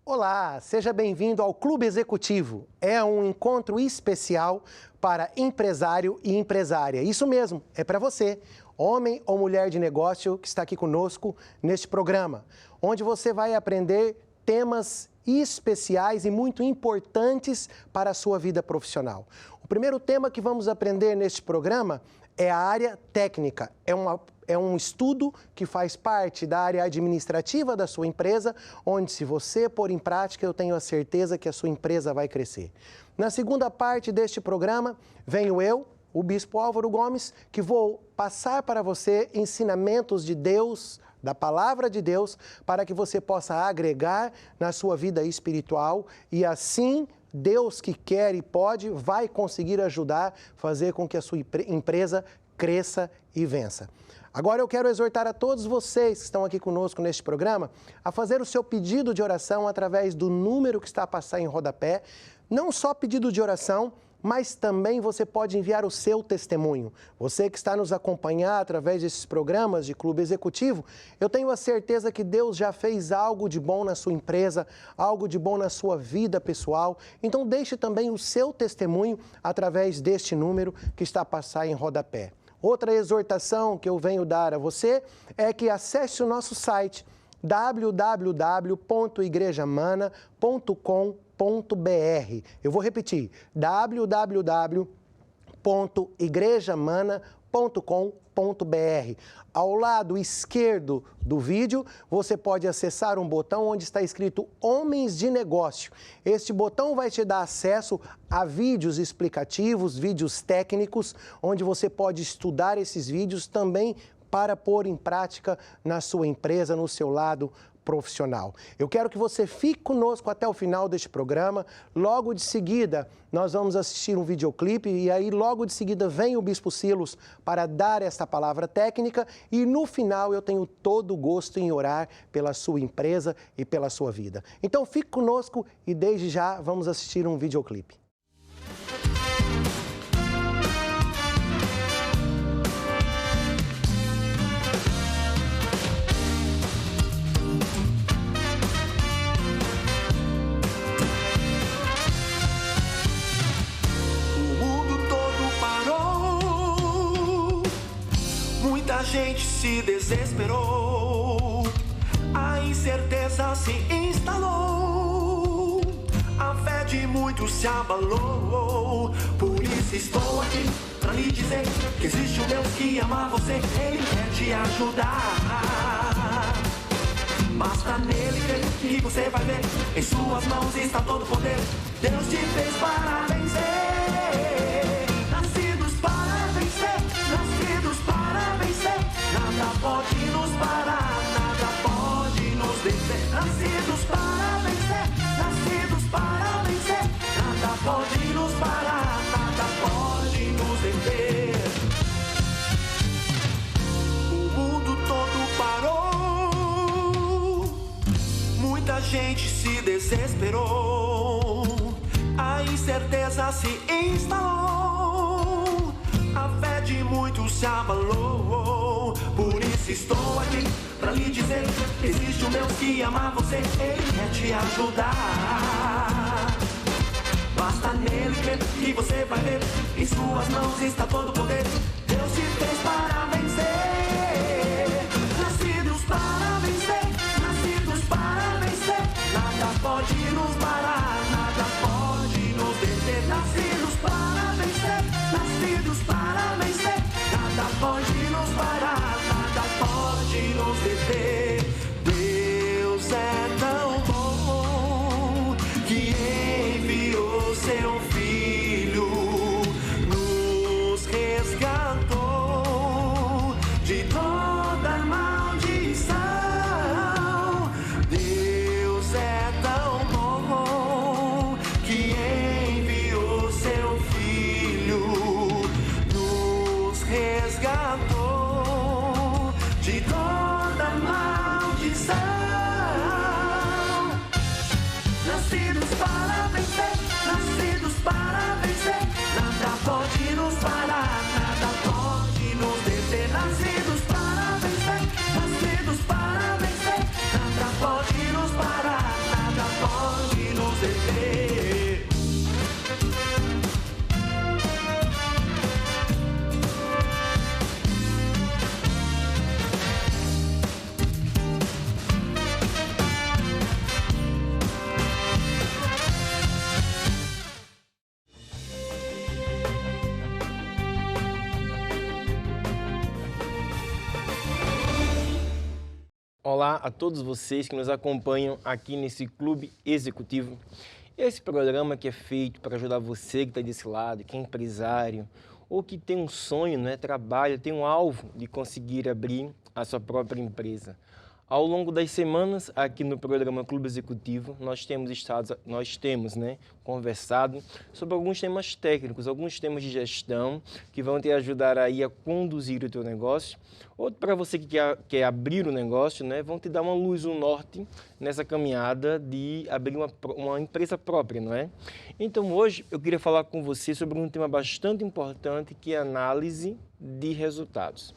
Olá, seja bem-vindo ao Clube Executivo. É um encontro especial para empresário e empresária. Isso mesmo, é para você, homem ou mulher de negócio que está aqui conosco neste programa, onde você vai aprender temas especiais e muito importantes para a sua vida profissional. O primeiro tema que vamos aprender neste programa é a área técnica. É um estudo que faz parte da área administrativa da sua empresa, onde, se você pôr em prática, eu tenho a certeza que a sua empresa vai crescer. Na segunda parte deste programa, venho eu, o Bispo Álvaro Gomes, que vou passar para você ensinamentos de Deus, da Palavra de Deus, para que você possa agregar na sua vida espiritual e assim Deus, que quer e pode, vai conseguir ajudar, fazer com que a sua empresa cresça e vença. Agora eu quero exortar a todos vocês que estão aqui conosco neste programa a fazer o seu pedido de oração através do número que está a passar em rodapé. Não só pedido de oração, mas também você pode enviar o seu testemunho. Você que está nos acompanhando através desses programas de Clube Executivo, eu tenho a certeza que Deus já fez algo de bom na sua empresa, algo de bom na sua vida pessoal. Então deixe também o seu testemunho através deste número que está a passar em rodapé. Outra exortação que eu venho dar a você é que acesse o nosso site www.igrejamana.com.br. Eu vou repetir, www.igrejamana.com.br. Ao lado esquerdo do vídeo, você pode acessar um botão onde está escrito Homens de Negócio. Este botão vai te dar acesso a vídeos explicativos, vídeos técnicos, onde você pode estudar esses vídeos também para pôr em prática na sua empresa, no seu lado profissional. Eu quero que você fique conosco até o final deste programa. Logo de seguida, nós vamos assistir um videoclipe e aí logo de seguida vem o Bispo Silos para dar esta palavra técnica e no final eu tenho todo o gosto em orar pela sua empresa e pela sua vida. Então fique conosco e desde já vamos assistir um videoclipe. A gente se desesperou, a incerteza se instalou, a fé de muitos se abalou. Por isso estou aqui pra lhe dizer que existe um Deus que ama você, Ele quer te ajudar. Basta nele crer que você vai ver, em suas mãos está todo o poder. Deus te fez para vencer. Nada pode nos parar, nada pode nos deter. Nascidos para vencer, nascidos para vencer. Nada pode nos parar, nada pode nos deter. O mundo todo parou, muita gente se desesperou, a incerteza se instalou, a fé de muitos se abalou. Por isso estou aqui pra lhe dizer que existe um Deus que ama você, Ele quer te ajudar. Basta nele crer que você vai ver, em suas mãos está todo o poder. Deus te fez para vencer. Nascidos para vencer, nascidos para vencer. Nada pode nos parar, nada pode nos deter. Nascidos para vencer, nascidos para vencer. Nada pode nos parar, nos deter. Deus é tão bom que enviou seu Filho, nos resgatou de toda maldição. Deus é tão bom você ver. Olá a todos vocês que nos acompanham aqui nesse Clube Executivo. Esse programa que é feito para ajudar você que está desse lado, que é empresário ou que tem um sonho, né, trabalha, tem um alvo de conseguir abrir a sua própria empresa. Ao longo das semanas, aqui no programa Clube Executivo, nós temos conversado sobre alguns temas técnicos, alguns temas de gestão que vão te ajudar aí a conduzir o teu negócio. Ou para você que quer abrir o negócio, né, vão te dar uma luz, um norte nessa caminhada de abrir uma empresa própria, não é? Então hoje eu queria falar com você sobre um tema bastante importante que é a análise de resultados.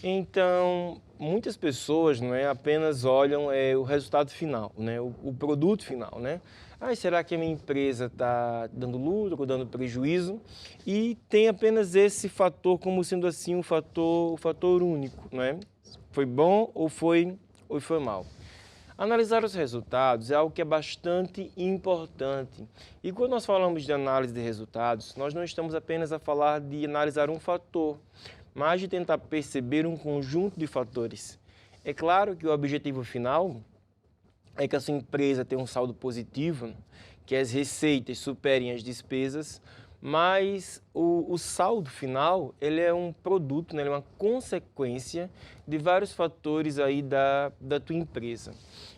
Então, muitas pessoas apenas olham o resultado final, o produto final. Será que a minha empresa está dando lucro ou dando prejuízo? E tem apenas esse fator como sendo assim o fator único. Foi bom ou foi mal? Analisar os resultados é algo que é bastante importante. E quando nós falamos de análise de resultados, nós não estamos apenas a falar de analisar um fator, mas de tentar perceber um conjunto de fatores. É claro que o objetivo final é que a sua empresa tenha um saldo positivo, que as receitas superem as despesas, mas o saldo final ele é um produto, ele é uma consequência de vários fatores aí da tua empresa.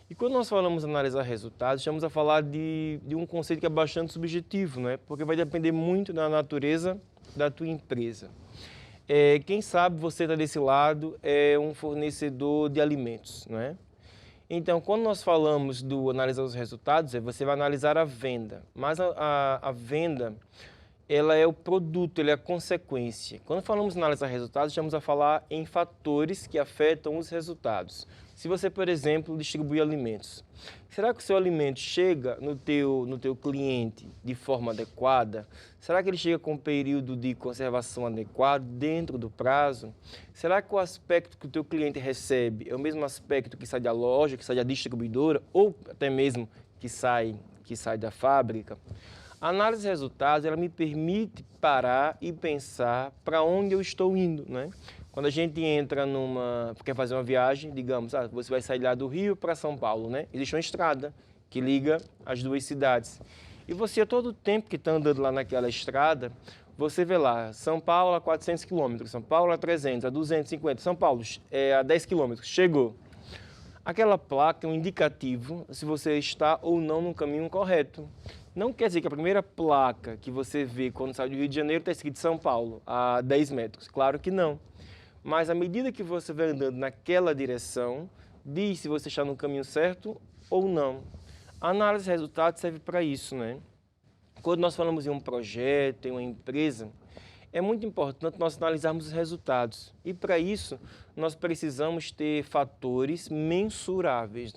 E quando nós falamos analisar resultados, estamos a falar de um conceito que é bastante subjetivo, porque vai depender muito da natureza da tua empresa. Quem sabe você está desse lado, é um fornecedor de alimentos, não é? Então, quando nós falamos do analisar os resultados, você vai analisar a venda, mas a venda, ela é o produto, ela é a consequência. Quando falamos em analisar resultados, estamos a falar em fatores que afetam os resultados. Se você, por exemplo, distribui alimentos, será que o seu alimento chega no teu cliente de forma adequada? Será que ele chega com um período de conservação adequado, dentro do prazo? Será que o aspecto que o teu cliente recebe é o mesmo aspecto que sai da loja, que sai da distribuidora, ou até mesmo que sai da fábrica? A análise de resultados, ela me permite parar e pensar para onde eu estou indo, Quando a gente entra quer fazer uma viagem, digamos, você vai sair lá do Rio para São Paulo, Existe uma estrada que liga as duas cidades. E você, a todo tempo que está andando lá naquela estrada, você vê lá, São Paulo a 400 quilômetros, São Paulo a 300, a 250, São Paulo a 10 quilômetros, chegou. Aquela placa é um indicativo se você está ou não no caminho correto. Não quer dizer que a primeira placa que você vê quando sai do Rio de Janeiro está escrito São Paulo, a 10 metros. Claro que não. Mas à medida que você vai andando naquela direção, diz se você está no caminho certo ou não. A análise de resultados serve para isso, Quando nós falamos em um projeto, em uma empresa, é muito importante nós analisarmos os resultados. E para isso, nós precisamos ter fatores mensuráveis,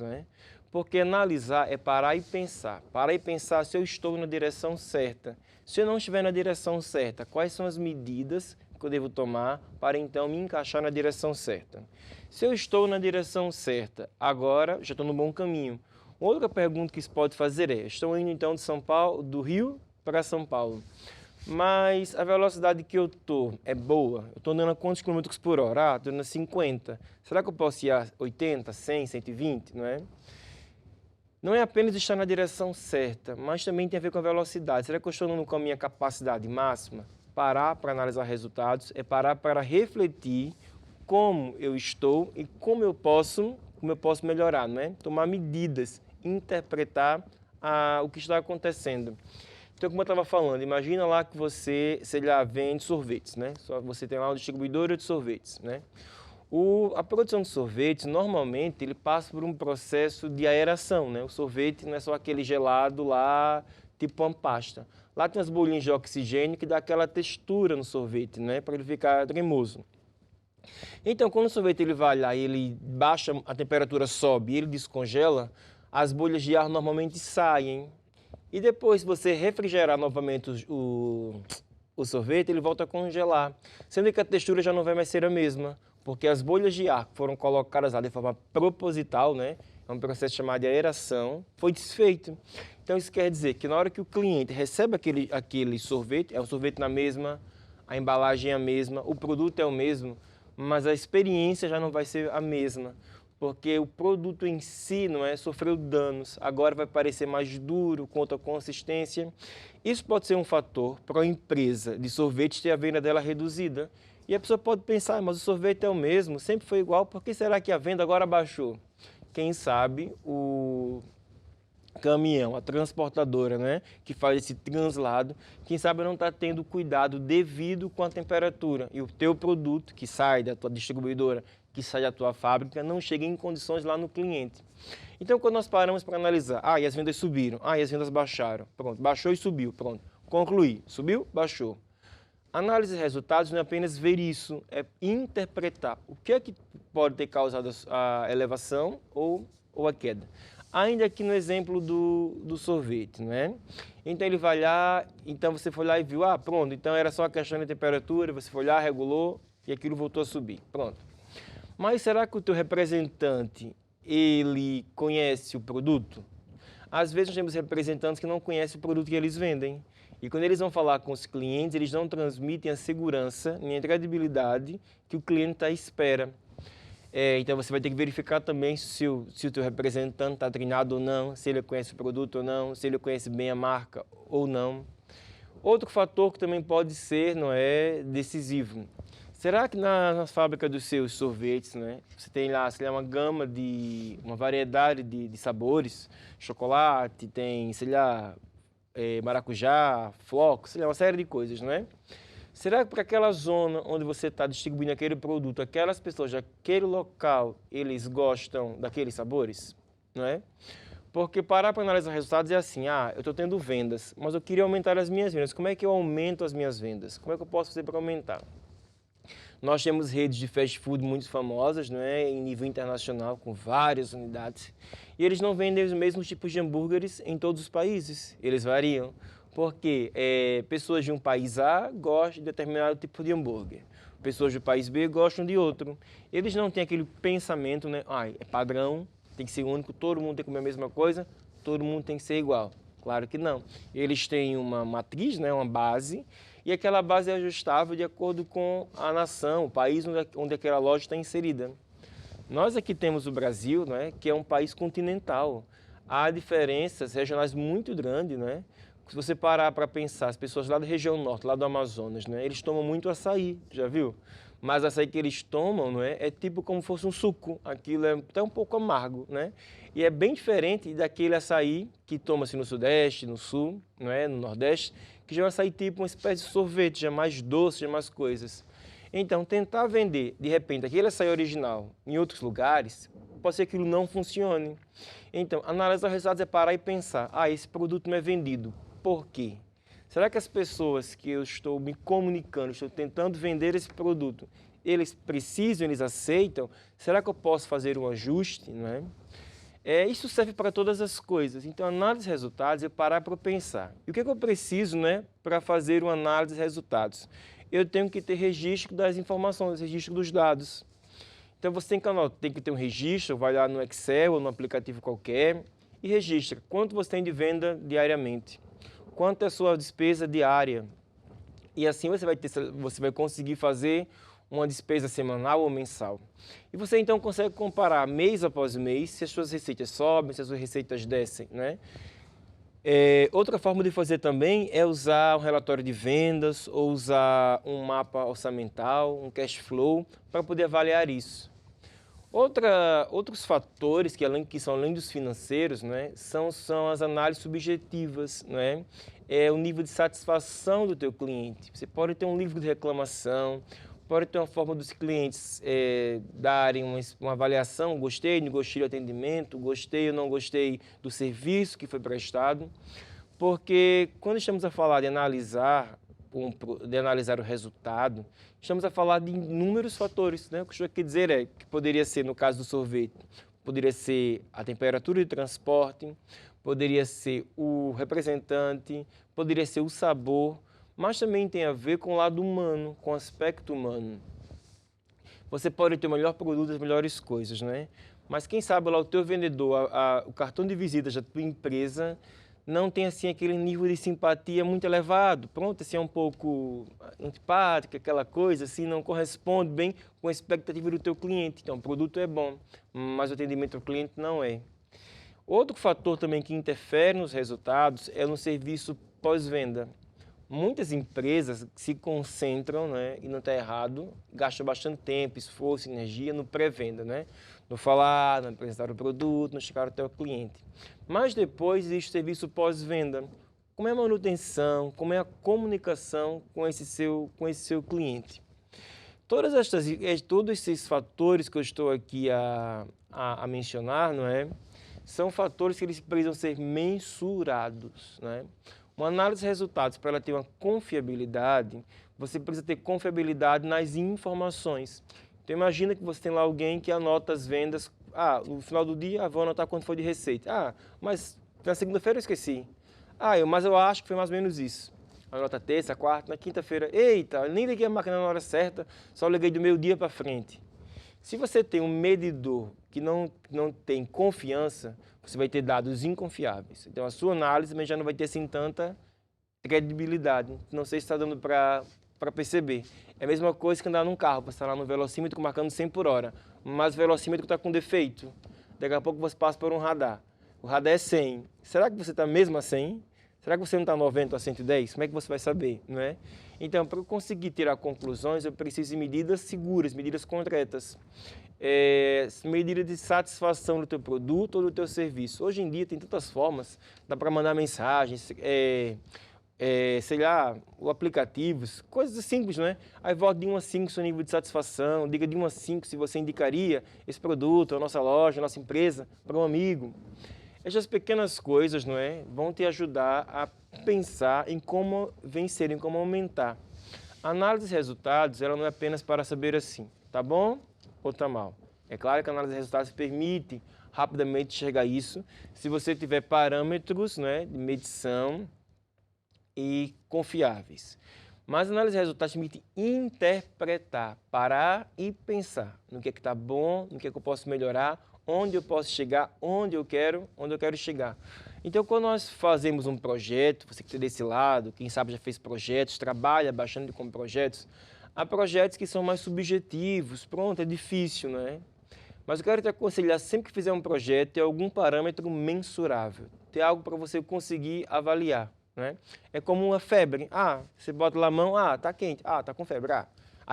Porque analisar é parar e pensar. Parar e pensar se eu estou na direção certa. Se eu não estiver na direção certa, quais são as medidas que eu devo tomar para então me encaixar na direção certa? Se eu estou na direção certa, agora já estou no bom caminho. Outra pergunta que se pode fazer é, estou indo então do Rio para São Paulo, mas a velocidade que eu estou é boa? Eu estou andando a quantos quilômetros por hora? Estou andando a 50. Será que eu posso ir a 80, 100, 120, Não é apenas estar na direção certa, mas também tem a ver com a velocidade. Será que eu estou andando com a minha capacidade máxima? Parar para analisar resultados é parar para refletir como eu estou e como eu posso melhorar, Tomar medidas, interpretar o que está acontecendo. Então, como eu estava falando, imagina lá que você, vende sorvetes, Você tem lá uma distribuidora de sorvetes, A produção de sorvetes, normalmente, ele passa por um processo de aeração, O sorvete não é só aquele gelado lá, tipo uma pasta. Lá tem as bolinhas de oxigênio que dá aquela textura no sorvete, Para ele ficar cremoso. Então, quando o sorvete ele vai lá e ele baixa, a temperatura sobe e ele descongela, as bolhas de ar normalmente saem. E depois, se você refrigerar novamente o sorvete, ele volta a congelar, sendo que a textura já não vai mais ser a mesma, porque as bolhas de ar que foram colocadas lá de forma proposital, né, é um processo chamado de aeração, foi desfeito. Então isso quer dizer que na hora que o cliente recebe aquele sorvete, é o sorvete na mesma, a embalagem é a mesma, o produto é o mesmo, mas a experiência já não vai ser a mesma, porque o produto em si não é, sofreu danos, agora vai parecer mais duro, com outra consistência. Isso pode ser um fator para a empresa de sorvete ter a venda dela reduzida. E a pessoa pode pensar, mas o sorvete é o mesmo, sempre foi igual, por que será que a venda agora baixou? Quem sabe o caminhão, a transportadora, né, que faz esse translado, quem sabe não está tendo cuidado devido com a temperatura. E o teu produto, que sai da tua distribuidora, que sai da tua fábrica, não chega em condições lá no cliente. Então, quando nós paramos para analisar, e as vendas subiram, e as vendas baixaram, pronto, baixou e subiu, pronto, concluí, subiu, baixou. Análise de resultados não é apenas ver isso, é interpretar o que é que pode ter causado a elevação ou a queda. Ainda aqui no exemplo do sorvete, né? Então ele vai lá, então você foi lá e viu, pronto, então era só a questão de temperatura, você foi lá, regulou e aquilo voltou a subir, pronto. Mas será que o teu representante, ele conhece o produto? Às vezes nós temos representantes que não conhecem o produto que eles vendem. E quando eles vão falar com os clientes, eles não transmitem a segurança nem a credibilidade que o cliente à espera. Então você vai ter que verificar também se o teu representante está treinado ou não, se ele conhece o produto ou não, se ele conhece bem a marca ou não. Outro fator que também pode ser, não é, decisivo. Será que na fábrica dos seus sorvetes, né, você tem lá, sei lá, uma variedade de sabores, chocolate, tem, sei lá, maracujá, flocos, sei lá, uma série de coisas, não é? Será que para aquela zona onde você está distribuindo aquele produto, aquelas pessoas daquele local, eles gostam daqueles sabores, não é? Porque parar para analisar resultados é assim, eu estou tendo vendas, mas eu queria aumentar as minhas vendas. Como é que eu aumento as minhas vendas? Como é que eu posso fazer para aumentar? Nós temos redes de fast food muito famosas, não é? Em nível internacional, com várias unidades. E eles não vendem os mesmos tipos de hambúrgueres em todos os países. Eles variam. Porque pessoas de um país A gostam de determinado tipo de hambúrguer. Pessoas do país B gostam de outro. Eles não têm aquele pensamento, né? É padrão, tem que ser único, todo mundo tem que comer a mesma coisa, todo mundo tem que ser igual. Claro que não. Eles têm uma matriz, né? Uma base, e aquela base é ajustável de acordo com a nação, o país onde aquela loja está inserida. Nós aqui temos o Brasil, né, que é um país continental. Há diferenças regionais muito grandes, né? Se você parar para pensar, as pessoas lá da região norte, lá do Amazonas, né, eles tomam muito açaí, já viu? Mas o açaí que eles tomam, não é tipo como fosse um suco, aquilo é até um pouco amargo, né? E é bem diferente daquele açaí que toma-se no Sudeste, no Sul, não é? No Nordeste, que já é um açaí tipo uma espécie de sorvete, já é mais doce, já é mais coisas. Então, tentar vender, de repente, aquele açaí original em outros lugares, pode ser que aquilo não funcione. Então, analisar os resultados é parar e pensar, esse produto não é vendido, por quê? Será que as pessoas que eu estou me comunicando, estou tentando vender esse produto, eles precisam, eles aceitam? Será que eu posso fazer um ajuste, não é? Isso serve para todas as coisas. Então, análise de resultados é parar para pensar. E o que eu preciso, né, para fazer uma análise de resultados? Eu tenho que ter registro das informações, registro dos dados. Então, você tem que ter um registro, vai lá no Excel ou no aplicativo qualquer e registra quanto você tem de venda diariamente, quanto é a sua despesa diária. E assim você vai conseguir fazer uma despesa semanal ou mensal. E você então consegue comparar mês após mês se as suas receitas sobem, se as suas receitas descem, né? Outra forma de fazer também é usar um relatório de vendas ou usar um mapa orçamental, um cash flow, para poder avaliar isso. Outros fatores que são além dos financeiros, né, são as análises subjetivas, né? O nível de satisfação do teu cliente. Você pode ter um livro de reclamação, pode ter uma forma dos clientes darem uma avaliação, gostei, não gostei do atendimento, gostei ou não gostei do serviço que foi prestado, porque quando estamos a falar de analisar o resultado, estamos a falar de inúmeros fatores, né? O que eu estou aqui dizer que poderia ser, no caso do sorvete, poderia ser a temperatura de transporte, poderia ser o representante, poderia ser o sabor, mas também tem a ver com o lado humano, com o aspecto humano. Você pode ter o melhor produto, as melhores coisas, né? Mas quem sabe lá o teu vendedor, o cartão de visitas da tua empresa não tem assim aquele nível de simpatia muito elevado. Pronto, assim é um pouco antipático, aquela coisa assim, não corresponde bem com a expectativa do teu cliente. Então, o produto é bom, mas o atendimento ao cliente não é. Outro fator também que interfere nos resultados é no serviço pós-venda. Muitas empresas se concentram, né, e não está errado, gastam bastante tempo, esforço, energia no pré-venda, né? No falar, no apresentar o produto, no chegar até o cliente. Mas depois existe o serviço pós-venda. Como é a manutenção, como é a comunicação com esse seu cliente. Todos esses fatores que eu estou aqui a mencionar, não é? São fatores que eles precisam ser mensurados, né? Uma análise de resultados, para ela ter uma confiabilidade, você precisa ter confiabilidade nas informações. Então, imagina que você tem lá alguém que anota as vendas. No final do dia, vou anotar quanto foi de receita. Mas na segunda-feira eu esqueci. Mas eu acho que foi mais ou menos isso. Anota terça, quarta, na quinta-feira. Eita, nem liguei a máquina na hora certa, só liguei do meio-dia para frente. Se você tem um medidor que não tem confiança, você vai ter dados inconfiáveis. Então, a sua análise também já não vai ter assim tanta credibilidade. Não sei se está dando para perceber. É a mesma coisa que andar num carro. Você está lá no velocímetro marcando 100 por hora, mas o velocímetro está com defeito. Daqui a pouco você passa por um radar. O radar é 100. Será que você está mesmo a 100? Será que você não está 90 a 110? Como é que você vai saber, não é? Então, para eu conseguir tirar conclusões, eu preciso de medidas seguras, medidas concretas. Medida de satisfação do teu produto ou do teu serviço. Hoje em dia tem tantas formas, dá para mandar mensagens, sei lá, aplicativos, coisas simples, né? Aí volta de 1 a 5 seu nível de satisfação, diga de 1 a 5 se você indicaria esse produto, a nossa loja, a nossa empresa, para um amigo. Essas pequenas coisas, não é, vão te ajudar a pensar em como vencer, em como aumentar. A análise de resultados, ela não é apenas para saber assim, tá bom ou tá mal. É claro que a análise de resultados permite rapidamente enxergar isso, se você tiver parâmetros, né, de medição e confiáveis. Mas a análise de resultados permite interpretar, parar e pensar no que está bom, no que eu posso melhorar, onde eu posso chegar, onde eu quero chegar. Então, quando nós fazemos um projeto, você que está desse lado, quem sabe já fez projetos, trabalha bastante com projetos, há projetos que são mais subjetivos, pronto, é difícil, não é? Mas eu quero te aconselhar, sempre que fizer um projeto, ter algum parâmetro mensurável, ter algo para você conseguir avaliar, né? É como uma febre. Você bota lá a mão, tá quente, tá com febre,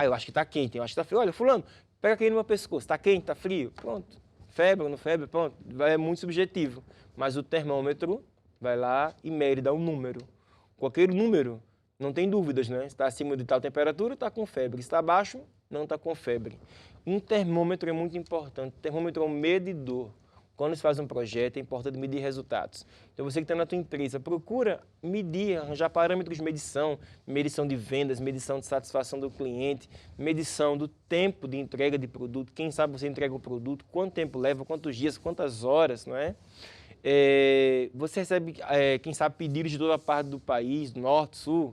eu acho que tá quente, eu acho que tá frio. Olha, fulano, pega aqui no meu pescoço, tá quente, tá frio, pronto. Febre ou não febre, pronto, é muito subjetivo. Mas o termômetro vai lá e mede, dá um número. Qualquer número, não tem dúvidas, né? Se está acima de tal temperatura, está com febre. Se está abaixo, não está com febre. Um termômetro é muito importante. O termômetro é um medidor. Quando se faz um projeto, é importante medir resultados. Então, você que está na tua empresa, procura medir, arranjar parâmetros de medição, medição de vendas, medição de satisfação do cliente, medição do tempo de entrega de produto, quem sabe você entrega o produto, quanto tempo leva, quantos dias, quantas horas, não é? Você recebe, quem sabe, pedidos de toda a parte do país, norte, sul.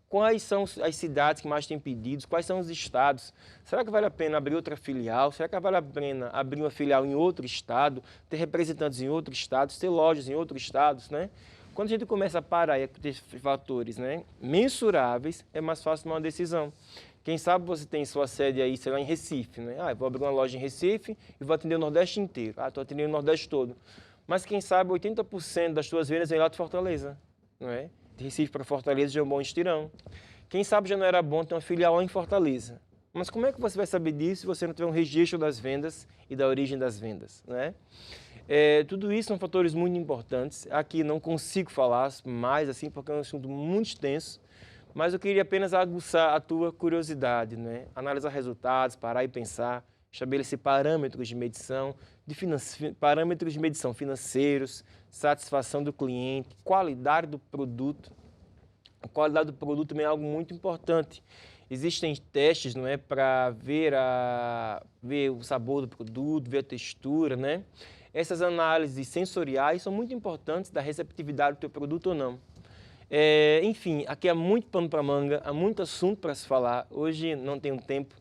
Quais são as cidades que mais têm pedidos? Quais são os estados? Será que vale a pena abrir outra filial? Será que vale a pena abrir uma filial em outro estado, ter representantes em outros estados, ter lojas em outros estados, né? Quando a gente começa a parar e a ter fatores, né, mensuráveis, é mais fácil tomar uma decisão. Quem sabe você tem sua sede aí, sei lá, em Recife, né? Eu vou abrir uma loja em Recife e vou atender o Nordeste inteiro. Estou atendendo o Nordeste todo. Mas quem sabe 80% das suas vendas vem lá de Fortaleza, não é? De Recife para Fortaleza já é um bom estirão. Quem sabe já não era bom ter uma filial lá em Fortaleza. Mas como é que você vai saber disso se você não tiver um registro das vendas e da origem das vendas, né? Tudo isso são fatores muito importantes. Aqui não consigo falar mais assim porque é um assunto muito extenso, mas eu queria apenas aguçar a tua curiosidade, né? Analisar resultados, parar e pensar, estabelecer parâmetros de medição, parâmetros de medição financeiros, satisfação do cliente, qualidade do produto. A qualidade do produto também é algo muito importante. Existem testes, não é, para ver o sabor do produto, ver a textura, né? essas análises sensoriais são muito importantes da receptividade do teu produto ou não. Enfim, aqui há muito pano para manga, há muito assunto para se falar. Hoje não tenho tempo,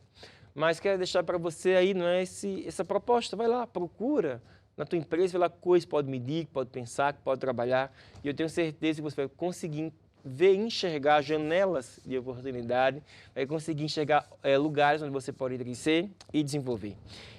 mas quero deixar para você aí, não é, essa proposta. Vai lá, procura na tua empresa, vê lá coisas que pode medir, que pode pensar, que pode trabalhar. E eu tenho certeza que você vai conseguir ver, enxergar janelas de oportunidade, vai conseguir enxergar lugares onde você pode crescer e desenvolver.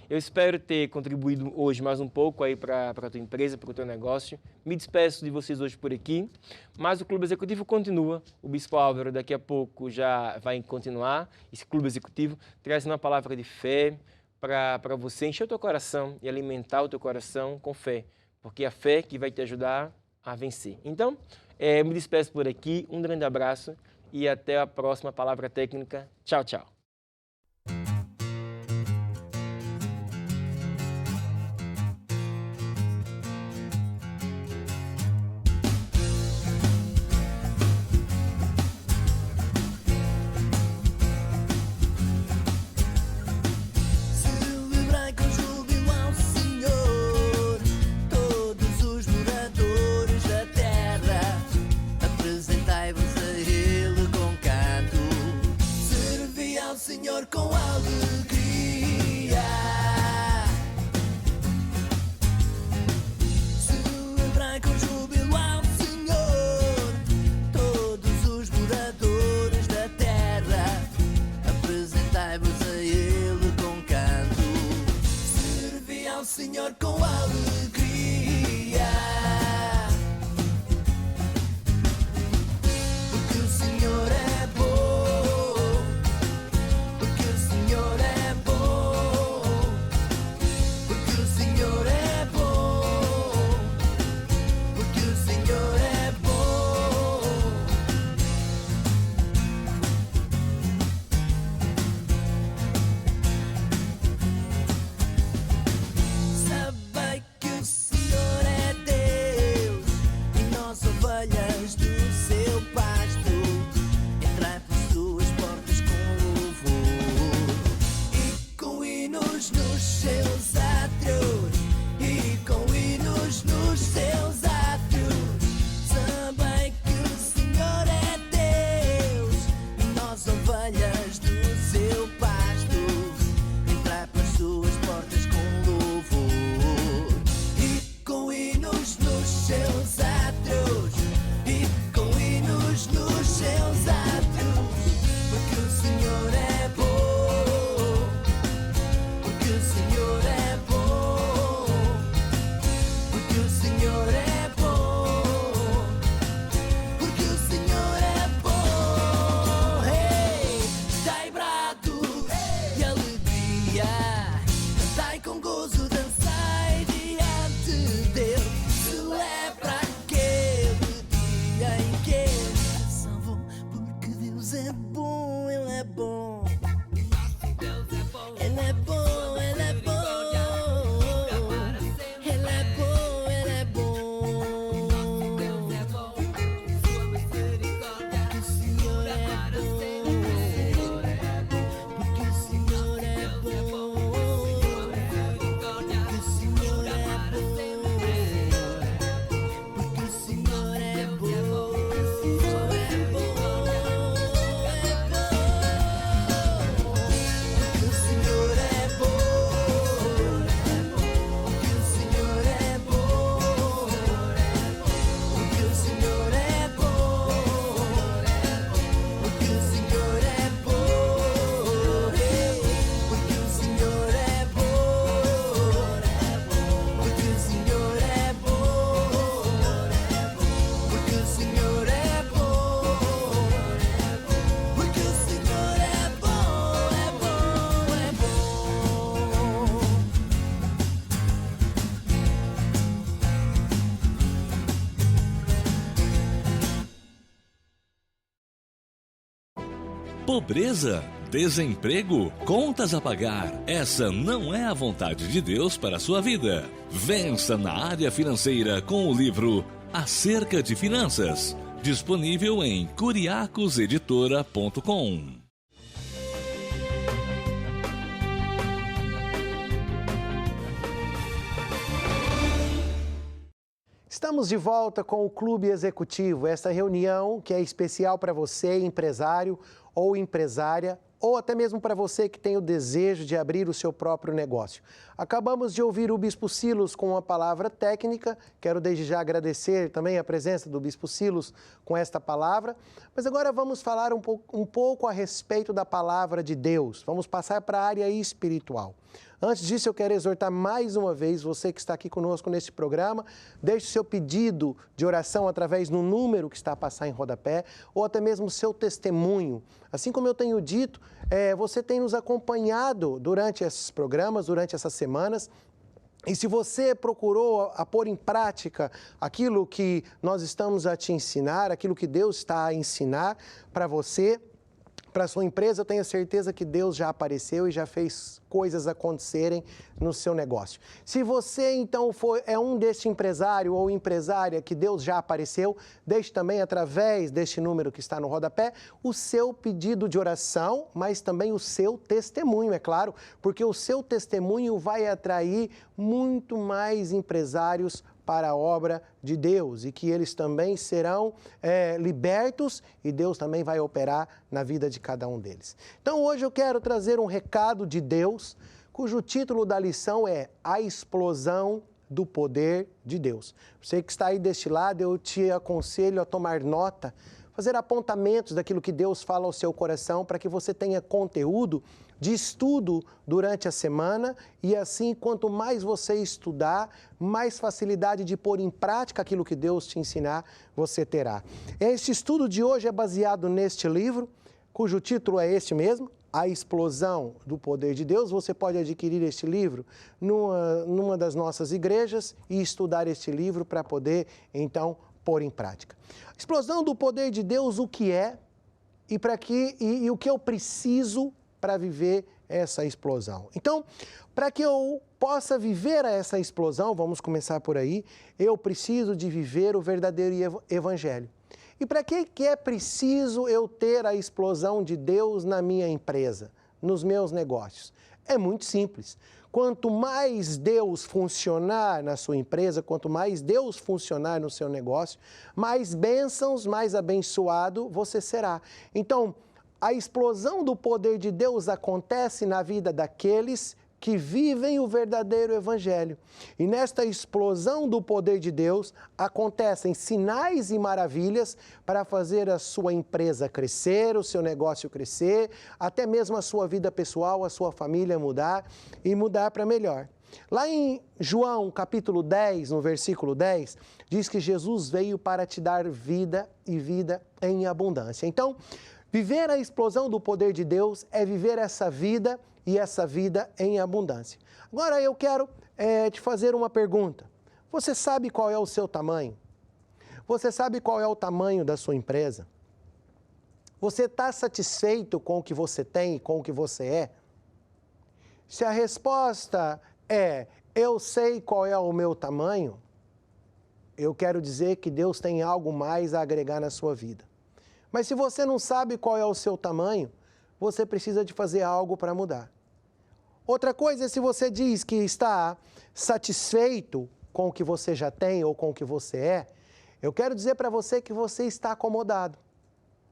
Eu espero ter contribuído hoje mais um pouco aí para a tua empresa, para o teu negócio. Me despeço de vocês hoje por aqui, mas o Clube Executivo continua. O Bispo Álvaro daqui a pouco já vai continuar esse Clube Executivo, trazendo uma palavra de fé para você encher o teu coração e alimentar o teu coração com fé, porque é a fé que vai te ajudar a vencer. Então, me despeço por aqui, um grande abraço e até a próxima palavra técnica. Tchau, tchau. Senhor com alegria. Celebrai com júbilo ao Senhor todos os moradores da terra. Apresentai-vos a Ele com canto. Servi ao Senhor com alegria. Porque o Senhor é bom. Pobreza, desemprego, contas a pagar. Essa não é a vontade de Deus para a sua vida. Vença na área financeira com o livro Acerca de Finanças, disponível em curiacoseditora.com. Estamos de volta com o Clube Executivo, essa reunião que é especial para você, empresário ou empresária, ou até mesmo para você que tem o desejo de abrir o seu próprio negócio. Acabamos de ouvir o Bispo Silos com uma palavra técnica, quero desde já agradecer também a presença do Bispo Silos com esta palavra, mas agora vamos falar um pouco a respeito da palavra de Deus, vamos passar para a área espiritual. Antes disso, eu quero exortar mais uma vez você que está aqui conosco neste programa, deixe seu pedido de oração através do número que está a passar em rodapé, ou até mesmo o seu testemunho. Assim como eu tenho dito, você tem nos acompanhado durante esses programas, durante essas semanas, e se você procurou a pôr em prática aquilo que nós estamos a te ensinar, aquilo que Deus está a ensinar para você, para a sua empresa, eu tenho certeza que Deus já apareceu e já fez coisas acontecerem no seu negócio. Se você, então, é um deste empresário ou empresária que Deus já apareceu, deixe também, através deste número que está no rodapé, o seu pedido de oração, mas também o seu testemunho, é claro, porque o seu testemunho vai atrair muito mais empresários para a obra de Deus e que eles também serão libertos e Deus também vai operar na vida de cada um deles. Então hoje eu quero trazer um recado de Deus, cujo título da lição é A Explosão do Poder de Deus. Você que está aí deste lado, eu te aconselho a tomar nota, fazer apontamentos daquilo que Deus fala ao seu coração para que você tenha conteúdo de estudo durante a semana e assim, quanto mais você estudar, mais facilidade de pôr em prática aquilo que Deus te ensinar, você terá. Este estudo de hoje é baseado neste livro, cujo título é este mesmo, A Explosão do Poder de Deus. Você pode adquirir este livro numa das nossas igrejas e estudar este livro para poder, então, pôr em prática. Explosão do Poder de Deus, o que é e o que eu preciso para viver essa explosão. Então, para que eu possa viver essa explosão, vamos começar por aí, eu preciso de viver o verdadeiro evangelho. E para que é preciso eu ter a explosão de Deus na minha empresa, nos meus negócios? É muito simples. Quanto mais Deus funcionar na sua empresa, quanto mais Deus funcionar no seu negócio, mais bênçãos, mais abençoado você será. Então, a explosão do poder de Deus acontece na vida daqueles que vivem o verdadeiro evangelho. E nesta explosão do poder de Deus, acontecem sinais e maravilhas para fazer a sua empresa crescer, o seu negócio crescer, até mesmo a sua vida pessoal, a sua família mudar e mudar para melhor. Lá em João, capítulo 10, no versículo 10, diz que Jesus veio para te dar vida e vida em abundância. Então, viver a explosão do poder de Deus é viver essa vida e essa vida em abundância. Agora eu quero te fazer uma pergunta. Você sabe qual é o seu tamanho? Você sabe qual é o tamanho da sua empresa? Você está satisfeito com o que você tem e com o que você é? Se a resposta é, eu sei qual é o meu tamanho, eu quero dizer que Deus tem algo mais a agregar na sua vida. Mas se você não sabe qual é o seu tamanho, você precisa de fazer algo para mudar. Outra coisa é se você diz que está satisfeito com o que você já tem ou com o que você é, eu quero dizer para você que você está acomodado.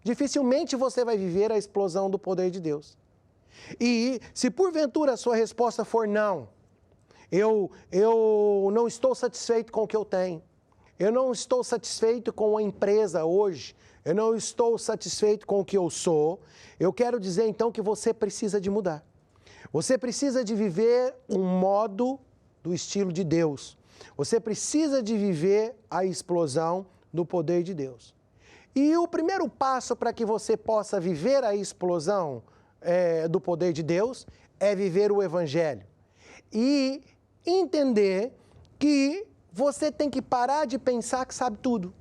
Dificilmente você vai viver a explosão do poder de Deus. E se porventura a sua resposta for não, eu não estou satisfeito com o que eu tenho, eu não estou satisfeito com a empresa hoje, eu não estou satisfeito com o que eu sou, eu quero dizer então que você precisa de mudar. Você precisa de viver um modo do estilo de Deus. Você precisa de viver a explosão do poder de Deus. E o primeiro passo para que você possa viver a explosão do poder de Deus é viver o Evangelho. E entender que você tem que parar de pensar que sabe tudo.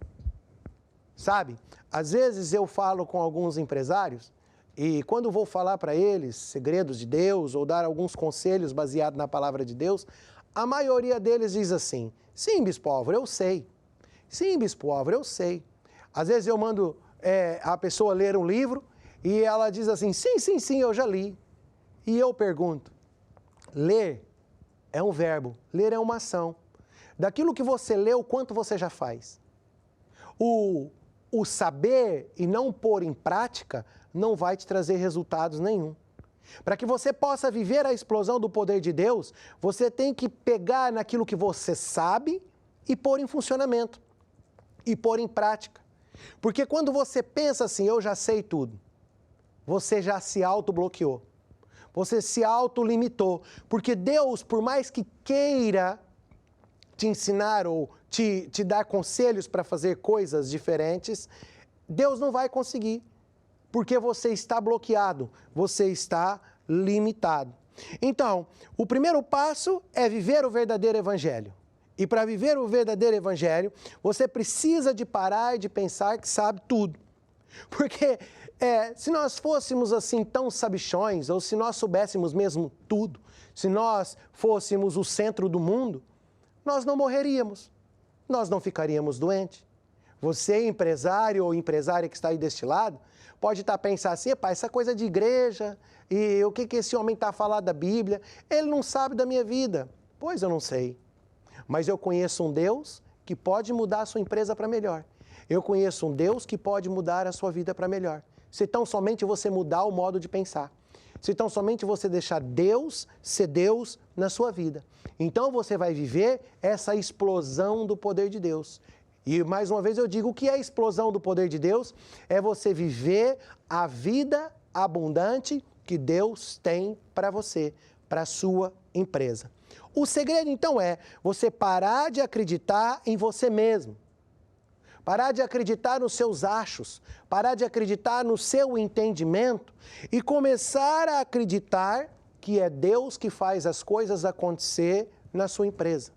Sabe? Às vezes eu falo com alguns empresários e quando vou falar para eles segredos de Deus ou dar alguns conselhos baseados na palavra de Deus, a maioria deles diz assim, sim, Bispo Álvaro, eu sei. Sim, Bispo Álvaro, eu sei. Às vezes eu mando a pessoa ler um livro e ela diz assim, sim, eu já li. E eu pergunto, ler é um verbo, ler é uma ação. daquilo que você leu, quanto você já faz. O saber e não pôr em prática não vai te trazer resultados nenhum. Para que você possa viver a explosão do poder de Deus, você tem que pegar naquilo que você sabe e pôr em funcionamento, e pôr em prática. Porque quando você pensa assim, eu já sei tudo, você já se autobloqueou, você se autolimitou. Porque Deus, por mais que queira te ensinar ou te dar conselhos para fazer coisas diferentes, Deus não vai conseguir. Porque você está bloqueado, você está limitado. Então, o primeiro passo é viver o verdadeiro evangelho. E para viver o verdadeiro evangelho, você precisa de parar de pensar que sabe tudo. Porque se nós fôssemos assim tão sabichões, ou se nós soubéssemos mesmo tudo, se nós fôssemos o centro do mundo, nós não morreríamos, nós não ficaríamos doentes. Você, empresário ou empresária que está aí deste lado, pode estar pensando assim, essa coisa de igreja, e o que esse homem está falando da Bíblia, ele não sabe da minha vida. Pois eu não sei, mas eu conheço um Deus que pode mudar a sua empresa para melhor. Eu conheço um Deus que pode mudar a sua vida para melhor. Se tão somente você mudar o modo de pensar. Se tão somente você deixar Deus ser Deus na sua vida. Então você vai viver essa explosão do poder de Deus. E mais uma vez eu digo, o que é a explosão do poder de Deus? É você viver a vida abundante que Deus tem para você, para a sua empresa. O segredo então é você parar de acreditar em você mesmo. Parar de acreditar nos seus achos, parar de acreditar no seu entendimento e começar a acreditar que é Deus que faz as coisas acontecer na sua empresa.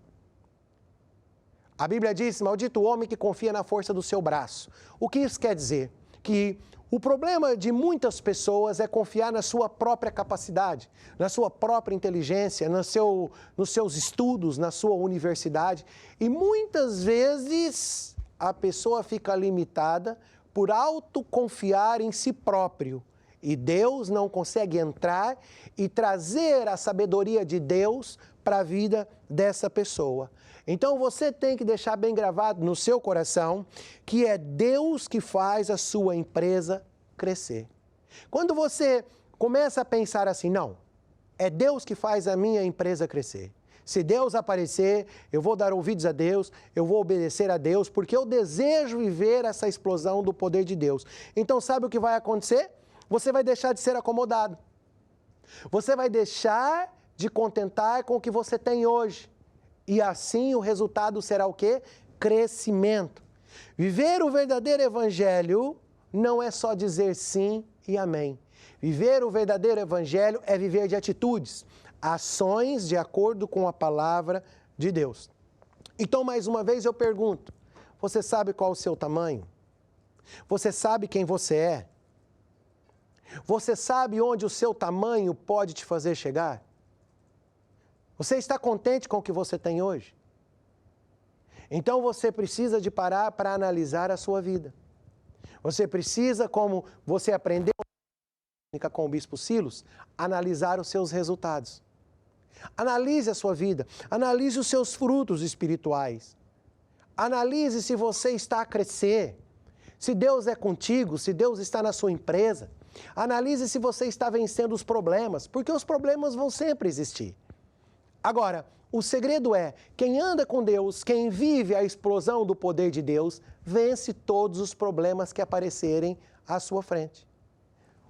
A Bíblia diz, maldito o homem que confia na força do seu braço. O que isso quer dizer? Que o problema de muitas pessoas é confiar na sua própria capacidade, na sua própria inteligência, nos seus estudos, na sua universidade. E muitas vezes a pessoa fica limitada por autoconfiar em si próprio. E Deus não consegue entrar e trazer a sabedoria de Deus para a vida dessa pessoa. Então você tem que deixar bem gravado no seu coração que é Deus que faz a sua empresa crescer. Quando você começa a pensar assim, não, é Deus que faz a minha empresa crescer. Se Deus aparecer, eu vou dar ouvidos a Deus, eu vou obedecer a Deus, porque eu desejo viver essa explosão do poder de Deus. Então sabe o que vai acontecer? Você vai deixar de ser acomodado. Você vai deixar de contentar com o que você tem hoje. E assim o resultado será o quê? Crescimento. Viver o verdadeiro evangelho não é só dizer sim e amém. Viver o verdadeiro evangelho é viver de atitudes, ações de acordo com a palavra de Deus. Então, mais uma vez eu pergunto, você sabe qual o seu tamanho? Você sabe quem você é? Você sabe onde o seu tamanho pode te fazer chegar? Você está contente com o que você tem hoje? Então você precisa de parar para analisar a sua vida. Você precisa, como você aprendeu com o Bispo Silos, analisar os seus resultados. Analise a sua vida, analise os seus frutos espirituais. Analise se você está a crescer, se Deus é contigo, se Deus está na sua empresa. Analise se você está vencendo os problemas, porque os problemas vão sempre existir. Agora, o segredo é, quem anda com Deus, quem vive a explosão do poder de Deus, vence todos os problemas que aparecerem à sua frente.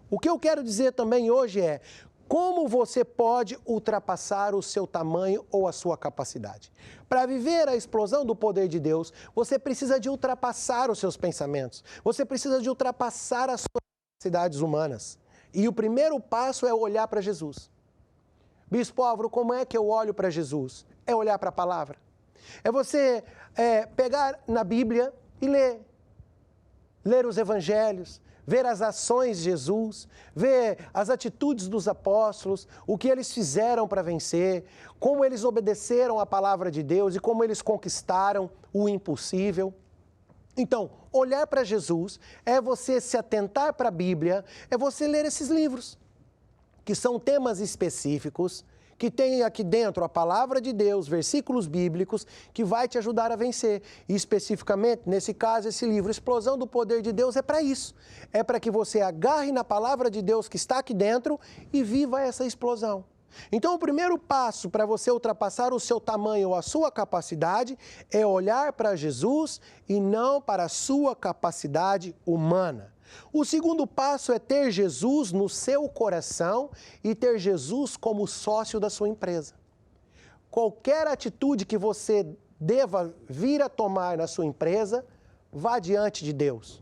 O que eu quero dizer também hoje é, como você pode ultrapassar o seu tamanho ou a sua capacidade? Para viver a explosão do poder de Deus, você precisa de ultrapassar os seus pensamentos. Você precisa de ultrapassar as suas capacidades humanas. E o primeiro passo é olhar para Jesus. Bispo Álvaro, como é que eu olho para Jesus? É olhar para a palavra. É você pegar na Bíblia e ler. Ler os evangelhos, ver as ações de Jesus, ver as atitudes dos apóstolos, o que eles fizeram para vencer, como eles obedeceram à palavra de Deus e como eles conquistaram o impossível. Então, olhar para Jesus é você se atentar para a Bíblia, é você ler esses livros, que são temas específicos, que tem aqui dentro a palavra de Deus, versículos bíblicos, que vai te ajudar a vencer. E especificamente, nesse caso, esse livro, Explosão do Poder de Deus, é para isso. É para que você agarre na palavra de Deus que está aqui dentro e viva essa explosão. Então, o primeiro passo para você ultrapassar o seu tamanho ou a sua capacidade é olhar para Jesus e não para a sua capacidade humana. O segundo passo é ter Jesus no seu coração e ter Jesus como sócio da sua empresa. Qualquer atitude que você deva vir a tomar na sua empresa, vá diante de Deus.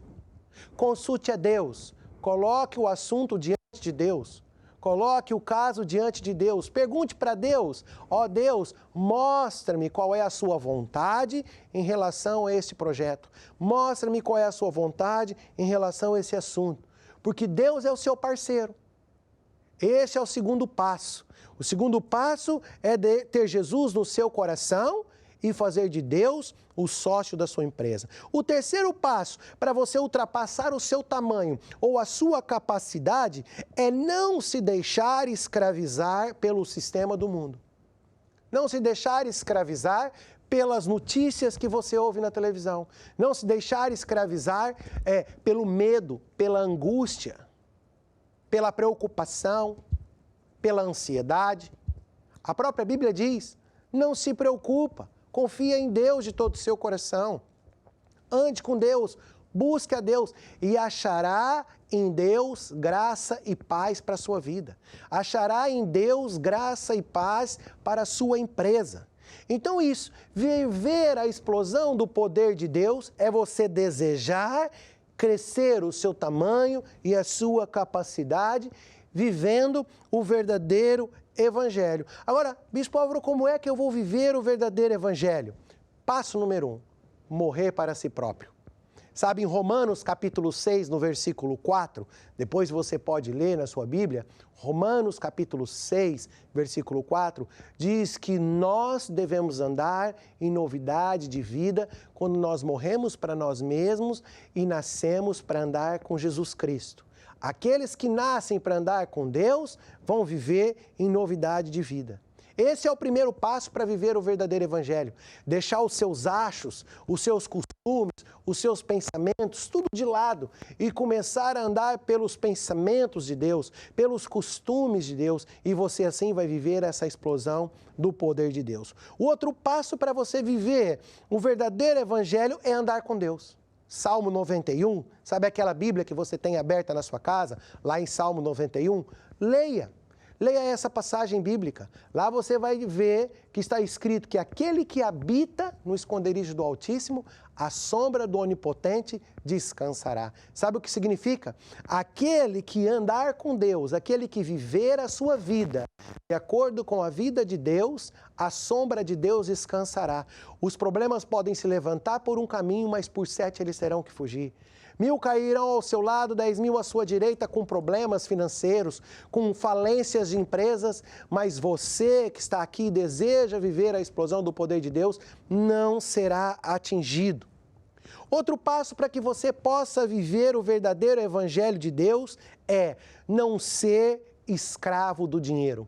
Consulte a Deus, coloque o assunto diante de Deus. Coloque o caso diante de Deus. Pergunte para Deus, ó Deus, mostra-me qual é a sua vontade em relação a este projeto. Mostra-me qual é a sua vontade em relação a esse assunto. Porque Deus é o seu parceiro. Esse é o segundo passo. O segundo passo é ter Jesus no seu coração e fazer de Deus o sócio da sua empresa. O terceiro passo para você ultrapassar o seu tamanho ou a sua capacidade é não se deixar escravizar pelo sistema do mundo. Não se deixar escravizar pelas notícias que você ouve na televisão. Não se deixar escravizar pelo medo, pela angústia, pela preocupação, pela ansiedade. A própria Bíblia diz, não se preocupa. Confia em Deus de todo o seu coração. Ande com Deus, busque a Deus e achará em Deus graça e paz para a sua vida. Achará em Deus graça e paz para a sua empresa. Então isso, viver a explosão do poder de Deus é você desejar crescer o seu tamanho e a sua capacidade, vivendo o verdadeiro Evangelho. Agora, Bispo Álvaro, como é que eu vou viver o verdadeiro Evangelho? Passo número 1, morrer para si próprio. Sabe, em Romanos capítulo 6, no versículo 4, depois você pode ler na sua Bíblia, Romanos capítulo 6, versículo 4, diz que nós devemos andar em novidade de vida quando nós morremos para nós mesmos e nascemos para andar com Jesus Cristo. Aqueles que nascem para andar com Deus vão viver em novidade de vida. Esse é o primeiro passo para viver o verdadeiro Evangelho. Deixar os seus achos, os seus costumes, os seus pensamentos, tudo de lado e começar a andar pelos pensamentos de Deus, pelos costumes de Deus, e você assim vai viver essa explosão do poder de Deus. O outro passo para você viver o verdadeiro Evangelho é andar com Deus. Salmo 91, sabe aquela Bíblia que você tem aberta na sua casa, lá em Salmo 91? Leia essa passagem bíblica. Lá você vai ver que está escrito que aquele que habita no esconderijo do Altíssimo, à sombra do Onipotente descansará. Sabe o que significa? Aquele que andar com Deus, aquele que viver a sua vida de acordo com a vida de Deus, à sombra de Deus descansará. Os problemas podem se levantar por um caminho, mas por 7 eles terão que fugir. 1000 cairão ao seu lado, 10.000 à sua direita, com problemas financeiros, com falências de empresas, mas você que está aqui e deseja viver a explosão do poder de Deus, não será atingido. Outro passo para que você possa viver o verdadeiro Evangelho de Deus é não ser escravo do dinheiro.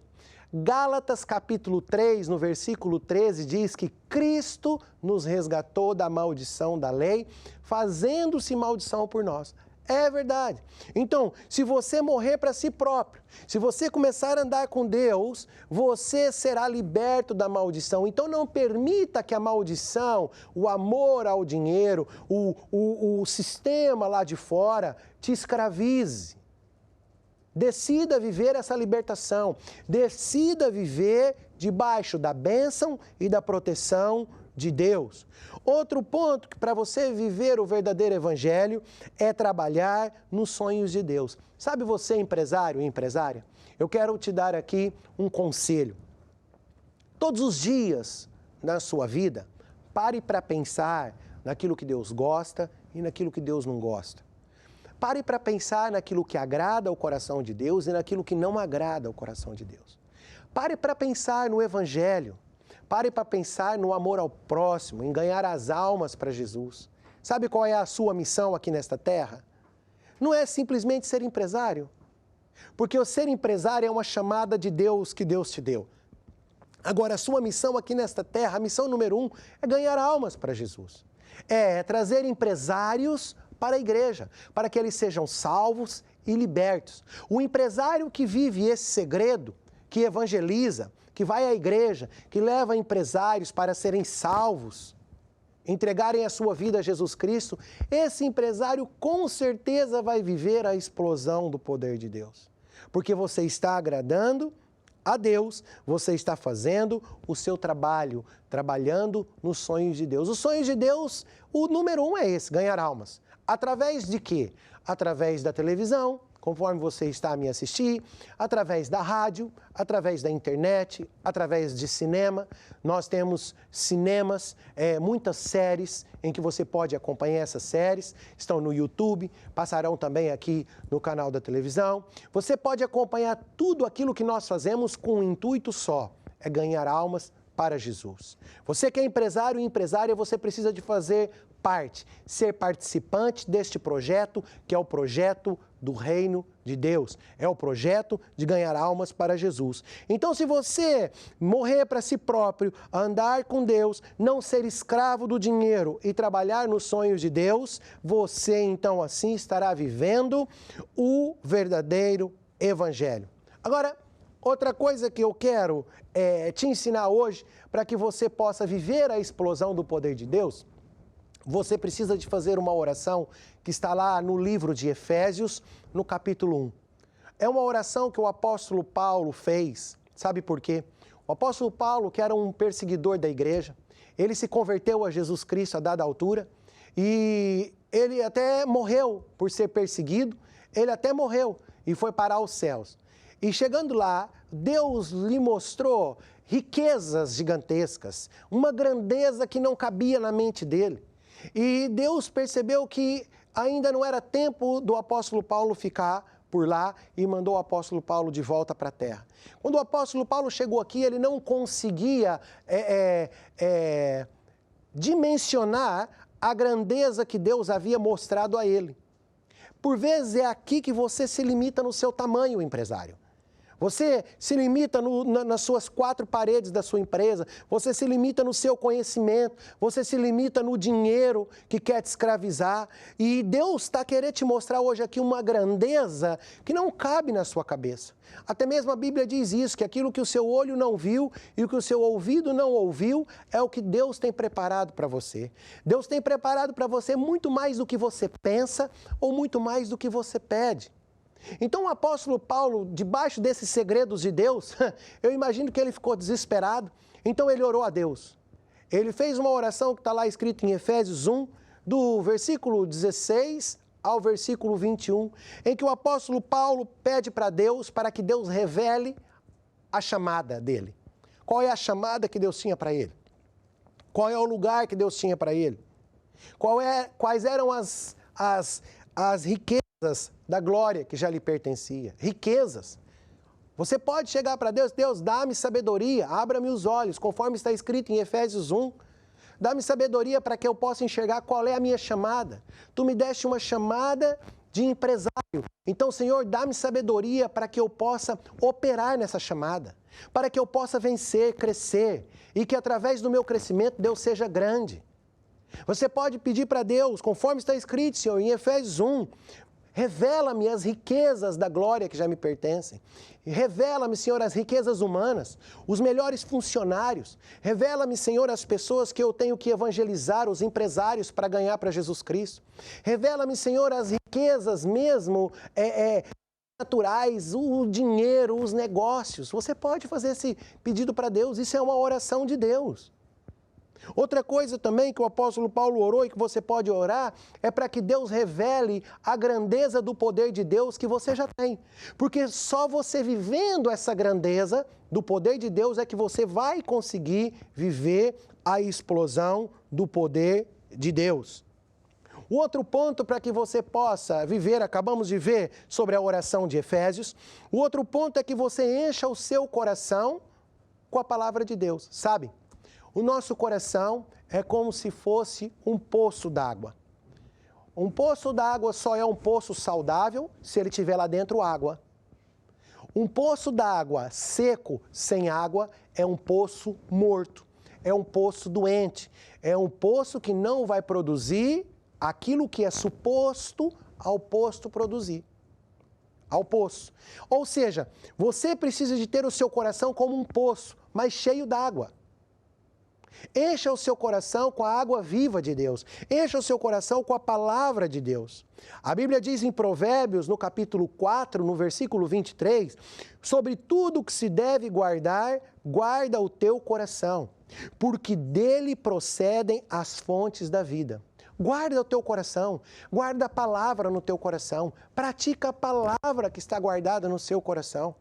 Gálatas capítulo 3, no versículo 13, diz que Cristo nos resgatou da maldição da lei, fazendo-se maldição por nós. É verdade. Então, se você morrer para si próprio, se você começar a andar com Deus, você será liberto da maldição. Então, não permita que a maldição, o amor ao dinheiro, o sistema lá de fora te escravize. Decida viver essa libertação, decida viver debaixo da bênção e da proteção de Deus. Outro ponto que para você viver o verdadeiro Evangelho é trabalhar nos sonhos de Deus. Sabe você, empresário e empresária? Eu quero te dar aqui um conselho. Todos os dias na sua vida, pare para pensar naquilo que Deus gosta e naquilo que Deus não gosta. Pare para pensar naquilo que agrada ao coração de Deus e naquilo que não agrada ao coração de Deus. Pare para pensar no Evangelho. Pare para pensar no amor ao próximo, em ganhar as almas para Jesus. Sabe qual é a sua missão aqui nesta terra? Não é simplesmente ser empresário. Porque o ser empresário é uma chamada de Deus que Deus te deu. Agora, a sua missão aqui nesta terra, a missão número 1, é ganhar almas para Jesus. É trazer empresários para a igreja, para que eles sejam salvos e libertos. O empresário que vive esse segredo, que evangeliza, que vai à igreja, que leva empresários para serem salvos, entregarem a sua vida a Jesus Cristo, esse empresário com certeza vai viver a explosão do poder de Deus. Porque você está agradando a Deus, você está fazendo o seu trabalho, trabalhando nos sonhos de Deus. Os sonhos de Deus, o número 1 é esse, ganhar almas. Através de quê? Através da televisão, conforme você está a me assistir, através da rádio, através da internet, através de cinema. Nós temos cinemas, muitas séries em que você pode acompanhar essas séries, estão no YouTube, passarão também aqui no canal da televisão. Você pode acompanhar tudo aquilo que nós fazemos com um intuito só, é ganhar almas para Jesus. Você que é empresário e empresária, você precisa de fazer parte, ser participante deste projeto, que é o projeto do reino de Deus. É o projeto de ganhar almas para Jesus. Então, se você morrer para si próprio, andar com Deus, não ser escravo do dinheiro e trabalhar nos sonhos de Deus, você então assim estará vivendo o verdadeiro evangelho. Agora, outra coisa que eu quero te ensinar hoje, para que você possa viver a explosão do poder de Deus, você precisa de fazer uma oração que está lá no livro de Efésios, no capítulo 1. É uma oração que o apóstolo Paulo fez. Sabe por quê? O apóstolo Paulo, que era um perseguidor da igreja, ele se converteu a Jesus Cristo a dada altura e ele até morreu por ser perseguido, ele até morreu e foi parar aos céus. E chegando lá, Deus lhe mostrou riquezas gigantescas, uma grandeza que não cabia na mente dele. E Deus percebeu que ainda não era tempo do apóstolo Paulo ficar por lá e mandou o apóstolo Paulo de volta para a terra. Quando o apóstolo Paulo chegou aqui, ele não conseguia dimensionar a grandeza que Deus havia mostrado a ele. Por vezes é aqui que você se limita no seu tamanho, empresário. Você se limita nas suas 4 paredes da sua empresa, você se limita no seu conhecimento, você se limita no dinheiro que quer te escravizar. E Deus está querendo te mostrar hoje aqui uma grandeza que não cabe na sua cabeça. Até mesmo a Bíblia diz isso, que aquilo que o seu olho não viu e o que o seu ouvido não ouviu é o que Deus tem preparado para você. Deus tem preparado para você muito mais do que você pensa ou muito mais do que você pede. Então o apóstolo Paulo, debaixo desses segredos de Deus, eu imagino que ele ficou desesperado, então ele orou a Deus. Ele fez uma oração que está lá escrito em Efésios 1, do versículo 16 ao versículo 21, em que o apóstolo Paulo pede para Deus, para que Deus revele a chamada dele. Qual é a chamada que Deus tinha para ele? Qual é o lugar que Deus tinha para ele? Quais eram as riquezas da glória que já lhe pertencia? Riquezas. Você pode chegar para Deus, Deus, dá-me sabedoria, abra-me os olhos, conforme está escrito em Efésios 1. Dá-me sabedoria para que eu possa enxergar qual é a minha chamada. Tu me deste uma chamada de empresário. Então, Senhor, dá-me sabedoria para que eu possa operar nessa chamada, para que eu possa vencer, crescer, e que através do meu crescimento Deus seja grande. Você pode pedir para Deus, conforme está escrito, Senhor, em Efésios 1, revela-me as riquezas da glória que já me pertencem. Revela-me, Senhor, as riquezas humanas, os melhores funcionários. Revela-me, Senhor, as pessoas que eu tenho que evangelizar, os empresários para ganhar para Jesus Cristo. Revela-me, Senhor, as riquezas mesmo naturais, o dinheiro, os negócios. Você pode fazer esse pedido para Deus, isso é uma oração de Deus. Outra coisa também que o apóstolo Paulo orou e que você pode orar é para que Deus revele a grandeza do poder de Deus que você já tem. Porque só você vivendo essa grandeza do poder de Deus é que você vai conseguir viver a explosão do poder de Deus. O outro ponto para que você possa viver, acabamos de ver sobre a oração de Efésios, o outro ponto é que você encha o seu coração com a palavra de Deus, sabe? O nosso coração é como se fosse um poço d'água. Um poço d'água só é um poço saudável se ele tiver lá dentro água. Um poço d'água seco, sem água, é um poço morto, é um poço doente, é um poço que não vai produzir aquilo que é suposto ao poço produzir. Ao poço. Ou seja, você precisa de ter o seu coração como um poço, mas cheio d'água. Encha o seu coração com a água viva de Deus. Encha o seu coração com a palavra de Deus. A Bíblia diz em Provérbios, no capítulo 4, no versículo 23, sobre tudo que se deve guardar, guarda o teu coração, porque dele procedem as fontes da vida. Guarda o teu coração, guarda a palavra no teu coração, pratica a palavra que está guardada no seu coração.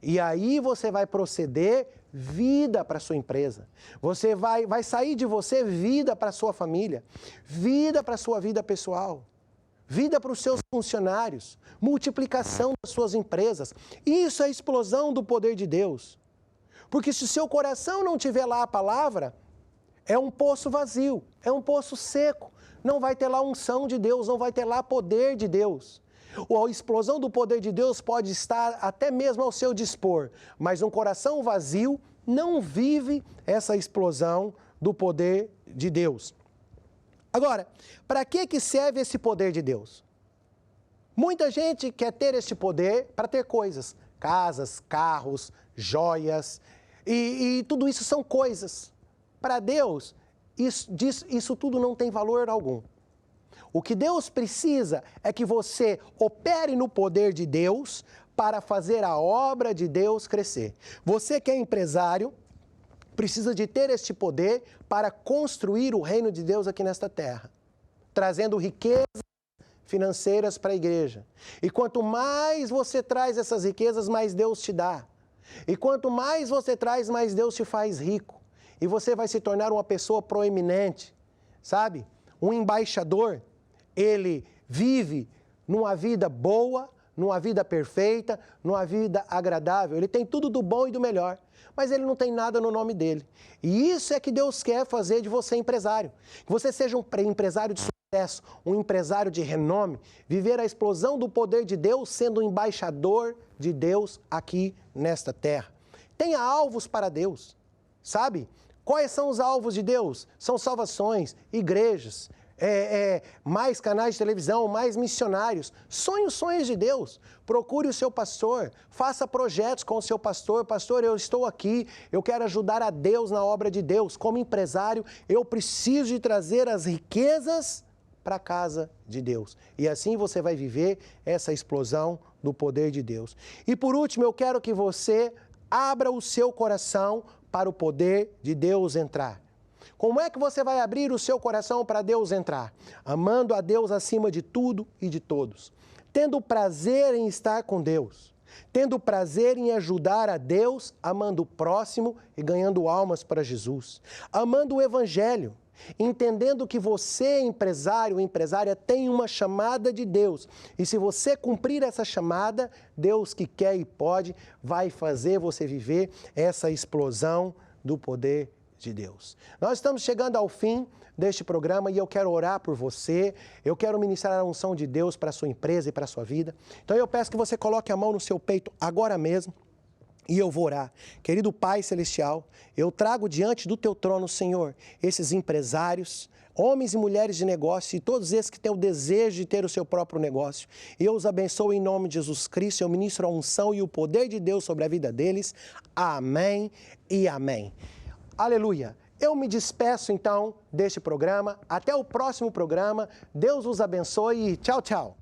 E aí você vai proceder vida para a sua empresa. Você vai sair de você vida para a sua família, vida para a sua vida pessoal, vida para os seus funcionários, multiplicação das suas empresas. Isso é a explosão do poder de Deus. Porque se o seu coração não tiver lá a palavra, é um poço vazio, é um poço seco. Não vai ter lá unção de Deus, não vai ter lá poder de Deus. A explosão do poder de Deus pode estar até mesmo ao seu dispor, mas um coração vazio não vive essa explosão do poder de Deus. Agora, para que serve esse poder de Deus? Muita gente quer ter este poder para ter coisas, casas, carros, joias, e tudo isso são coisas. Para Deus, isso tudo não tem valor algum. O que Deus precisa é que você opere no poder de Deus para fazer a obra de Deus crescer. Você que é empresário, precisa de ter este poder para construir o reino de Deus aqui nesta terra, trazendo riquezas financeiras para a igreja. E quanto mais você traz essas riquezas, mais Deus te dá. E quanto mais você traz, mais Deus te faz rico. E você vai se tornar uma pessoa proeminente, sabe? Um embaixador. Ele vive numa vida boa, numa vida perfeita, numa vida agradável. Ele tem tudo do bom e do melhor, mas ele não tem nada no nome dele. E isso é que Deus quer fazer de você empresário. Que você seja um empresário de sucesso, um empresário de renome, viver a explosão do poder de Deus sendo um embaixador de Deus aqui nesta terra. Tenha alvos para Deus, sabe? Quais são os alvos de Deus? São salvações, igrejas, mais canais de televisão, mais missionários. Sonhe os sonhos de Deus. Procure o seu pastor. Faça projetos com o seu pastor. Pastor, eu estou aqui. Eu quero ajudar a Deus na obra de Deus. Como empresário, eu preciso de trazer as riquezas para a casa de Deus. E assim você vai viver essa explosão do poder de Deus. E por último, eu quero que você abra o seu coração para o poder de Deus entrar. Como é que você vai abrir o seu coração para Deus entrar? Amando a Deus acima de tudo e de todos. Tendo prazer em estar com Deus. Tendo prazer em ajudar a Deus, amando o próximo e ganhando almas para Jesus. Amando o Evangelho. Entendendo que você, empresário ou empresária, tem uma chamada de Deus. E se você cumprir essa chamada, Deus que quer e pode, vai fazer você viver essa explosão do poder de Deus. Nós estamos chegando ao fim deste programa e eu quero orar por você, eu quero ministrar a unção de Deus para a sua empresa e para a sua vida. Então eu peço que você coloque a mão no seu peito agora mesmo e eu vou orar. Querido Pai Celestial, eu trago diante do teu trono, Senhor, esses empresários, homens e mulheres de negócio e todos esses que têm o desejo de ter o seu próprio negócio. E eu os abençoo em nome de Jesus Cristo, eu ministro a unção e o poder de Deus sobre a vida deles. Amém e amém. Aleluia! Eu me despeço então deste programa. Até o próximo programa. Deus os abençoe e tchau, tchau!